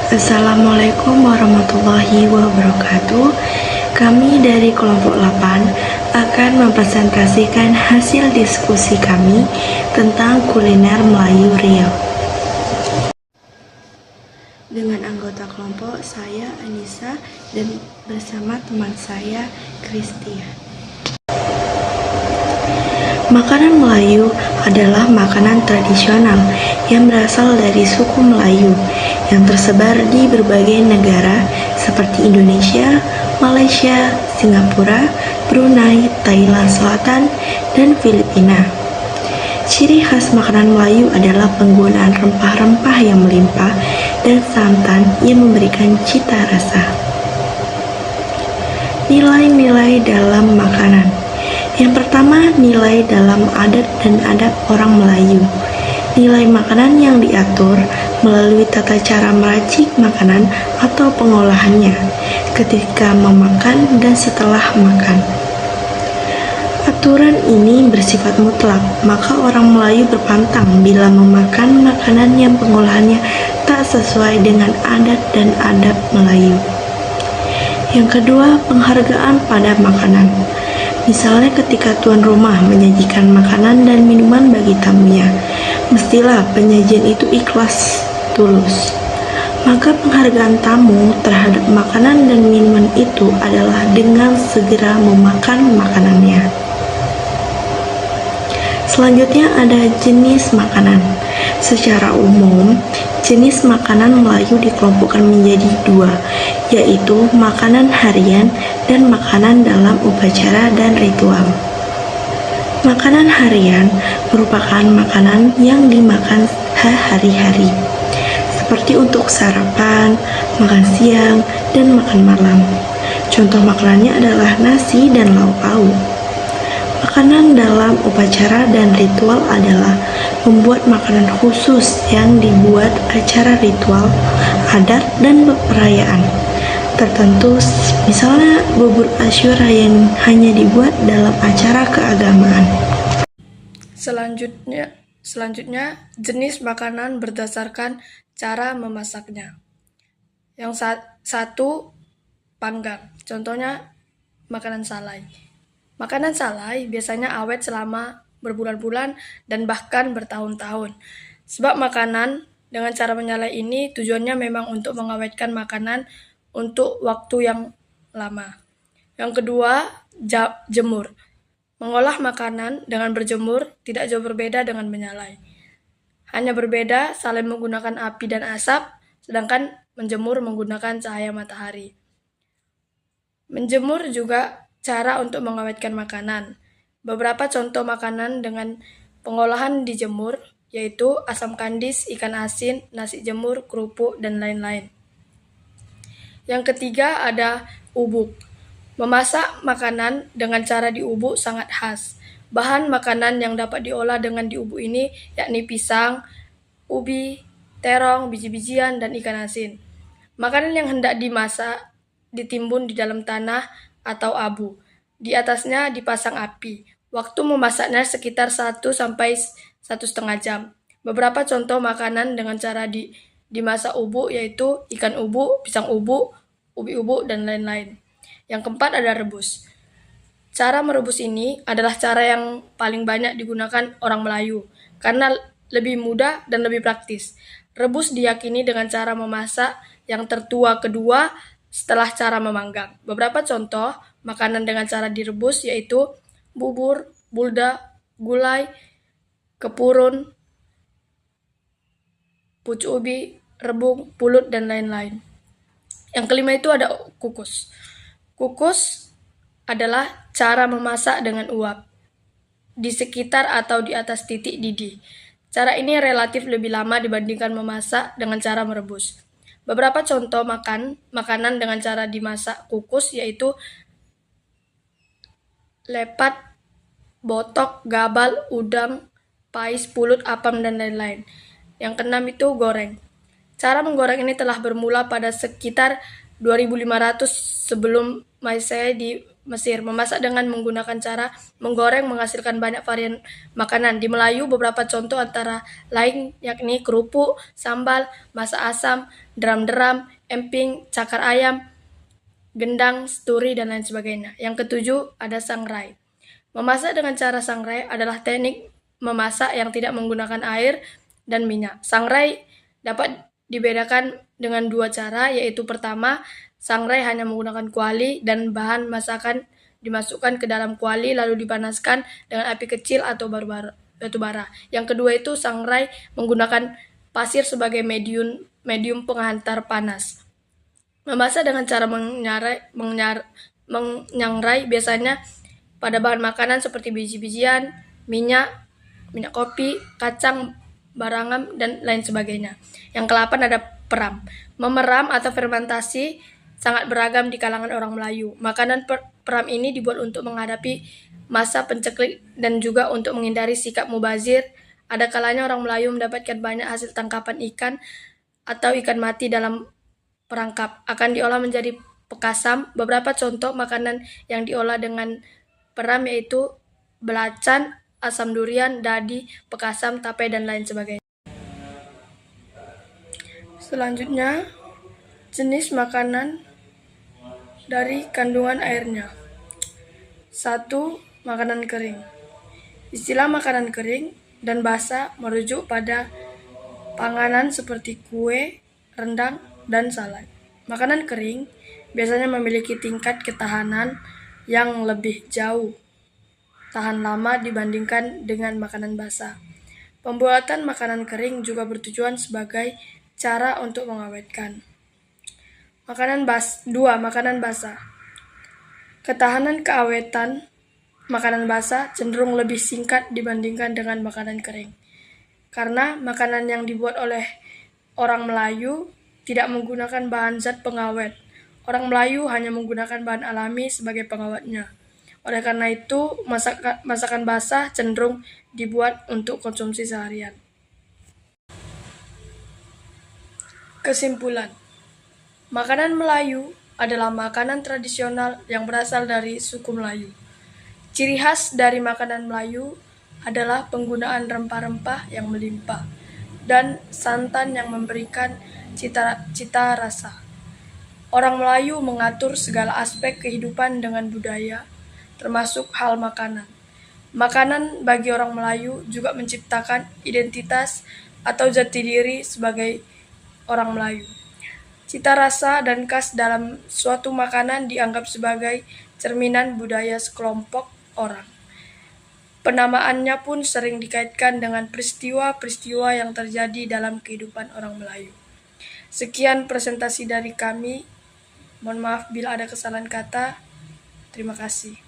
Assalamualaikum warahmatullahi wabarakatuh. Kami dari kelompok 8 akan mempresentasikan hasil diskusi kami tentang kuliner Melayu Riau. Dengan anggota kelompok saya Anissa dan bersama teman saya Kristia. Makanan Melayu adalah makanan tradisional yang berasal dari suku Melayu yang tersebar di berbagai negara seperti Indonesia, Malaysia, Singapura, Brunei, Thailand Selatan, dan Filipina. Ciri khas makanan Melayu adalah penggunaan rempah-rempah yang melimpah dan santan yang memberikan cita rasa. Nilai-nilai dalam makanan. Yang pertama, nilai dalam adat dan adab orang Melayu. Nilai makanan yang diatur melalui tata cara meracik makanan atau pengolahannya ketika memakan dan setelah makan. Aturan ini bersifat mutlak, maka orang Melayu berpantang bila memakan makanan yang pengolahannya tak sesuai dengan adat dan adab Melayu. Yang kedua, penghargaan pada makanan. Misalnya ketika tuan rumah menyajikan makanan dan minuman bagi tamunya, mestilah penyajian itu ikhlas, tulus. Maka penghargaan tamu terhadap makanan dan minuman itu adalah dengan segera memakan makanannya. Selanjutnya ada jenis makanan. Secara umum, jenis makanan Melayu dikelompokkan menjadi dua, yaitu makanan harian dan makanan dalam upacara dan ritual. Makanan harian merupakan makanan yang dimakan sehari-hari, seperti untuk sarapan, makan siang, dan makan malam. Contoh makanannya adalah nasi dan lauk pauk. Makanan dalam upacara dan ritual adalah membuat makanan khusus yang dibuat acara ritual, adat, dan perayaan tertentu, misalnya bubur Asyura yang hanya dibuat dalam acara keagamaan. Selanjutnya jenis makanan berdasarkan cara memasaknya. Yang satu, panggang. Contohnya makanan salai. Makanan salai biasanya awet selama berbulan-bulan dan bahkan bertahun-tahun. Sebab makanan dengan cara menyalai ini tujuannya memang untuk mengawetkan makanan untuk waktu yang lama. Yang kedua, jemur. Mengolah makanan dengan berjemur tidak jauh berbeda dengan menyalai. Hanya berbeda saling menggunakan api dan asap, sedangkan menjemur menggunakan cahaya matahari. Menjemur juga cara untuk mengawetkan makanan. Beberapa contoh makanan dengan pengolahan dijemur yaitu asam kandis, ikan asin, nasi jemur, kerupuk, dan lain-lain. Yang ketiga ada ubuk. Memasak makanan dengan cara diubuk sangat khas. Bahan makanan yang dapat diolah dengan diubuk ini yakni pisang, ubi, terong, biji-bijian, dan ikan asin. Makanan yang hendak dimasak ditimbun di dalam tanah atau abu. Di atasnya dipasang api. Waktu memasaknya sekitar 1 sampai 1,5 jam. Beberapa contoh makanan dengan cara dimasak ubuk yaitu ikan ubuk, pisang ubuk, ubi ubuk, dan lain-lain. Yang keempat ada rebus. Cara merebus ini adalah cara yang paling banyak digunakan orang Melayu karena lebih mudah dan lebih praktis. Rebus diyakini dengan cara memasak yang tertua kedua setelah cara memanggang. Beberapa contoh makanan dengan cara direbus yaitu bubur, bulda, gulai, kepurun, pucuk ubi, rebung, pulut, dan lain-lain. Yang kelima itu ada kukus. Kukus adalah cara memasak dengan uap di sekitar atau di atas titik didih. Cara ini relatif lebih lama dibandingkan memasak dengan cara merebus. Beberapa contoh makanan dengan cara dimasak kukus yaitu lepat, botok, gabal, udang, pais, pulut, apam, dan lain-lain. Yang keenam itu goreng. Cara menggoreng ini telah bermula pada sekitar 2500 sebelum Masehi di Mesir. Memasak dengan menggunakan cara menggoreng menghasilkan banyak varian makanan. Di Melayu, beberapa contoh antara lain yakni kerupuk, sambal, masak asam, deram-deram, emping, cakar ayam, gendang, sturi, dan lain sebagainya. Yang ketujuh, ada sangrai. Memasak dengan cara sangrai adalah teknik memasak yang tidak menggunakan air dan minyak. Sangrai dapat dibedakan dengan dua cara, yaitu pertama, sangrai hanya menggunakan kuali dan bahan masakan dimasukkan ke dalam kuali lalu dipanaskan dengan api kecil atau batu bara. Yang kedua itu sangrai menggunakan pasir sebagai medium penghantar panas. Memasak dengan cara menyangrai biasanya pada bahan makanan seperti biji-bijian, minyak kopi, kacang, barangam, dan lain sebagainya. Yang ke-8 ada peram. Memeram atau fermentasi sangat beragam di kalangan orang Melayu. Makanan peram ini dibuat untuk menghadapi masa penceklik dan juga untuk menghindari sikap mubazir. Ada kalanya orang Melayu mendapatkan banyak hasil tangkapan ikan atau ikan mati dalam perangkap akan diolah menjadi pekasam. Beberapa contoh makanan yang diolah dengan peram yaitu belacan, asam durian, dadi, pekasam, tape, dan lain sebagainya. Selanjutnya, jenis makanan dari kandungan airnya. 1. Makanan kering. Istilah makanan kering dan basah merujuk pada panganan seperti kue, rendang, dan salad. Makanan kering biasanya memiliki tingkat ketahanan yang lebih jauh tahan lama dibandingkan dengan makanan basah. Pembuatan makanan kering juga bertujuan sebagai cara untuk mengawetkan. 2. Makanan basah. Ketahanan keawetan makanan basah cenderung lebih singkat dibandingkan dengan makanan kering. Karena makanan yang dibuat oleh orang Melayu tidak menggunakan bahan zat pengawet. Orang Melayu hanya menggunakan bahan alami sebagai pengawetnya. Oleh karena itu, masakan basah cenderung dibuat untuk konsumsi seharian. Kesimpulan, makanan Melayu adalah makanan tradisional yang berasal dari suku Melayu. Ciri khas dari makanan Melayu adalah penggunaan rempah-rempah yang melimpah dan santan yang memberikan cita rasa. Orang Melayu mengatur segala aspek kehidupan dengan budaya, termasuk hal makanan. Makanan bagi orang Melayu juga menciptakan identitas atau jati diri sebagai orang Melayu. Cita rasa dan khas dalam suatu makanan dianggap sebagai cerminan budaya sekelompok orang. Penamaannya pun sering dikaitkan dengan peristiwa-peristiwa yang terjadi dalam kehidupan orang Melayu. Sekian presentasi dari kami. Mohon maaf bila ada kesalahan kata. Terima kasih.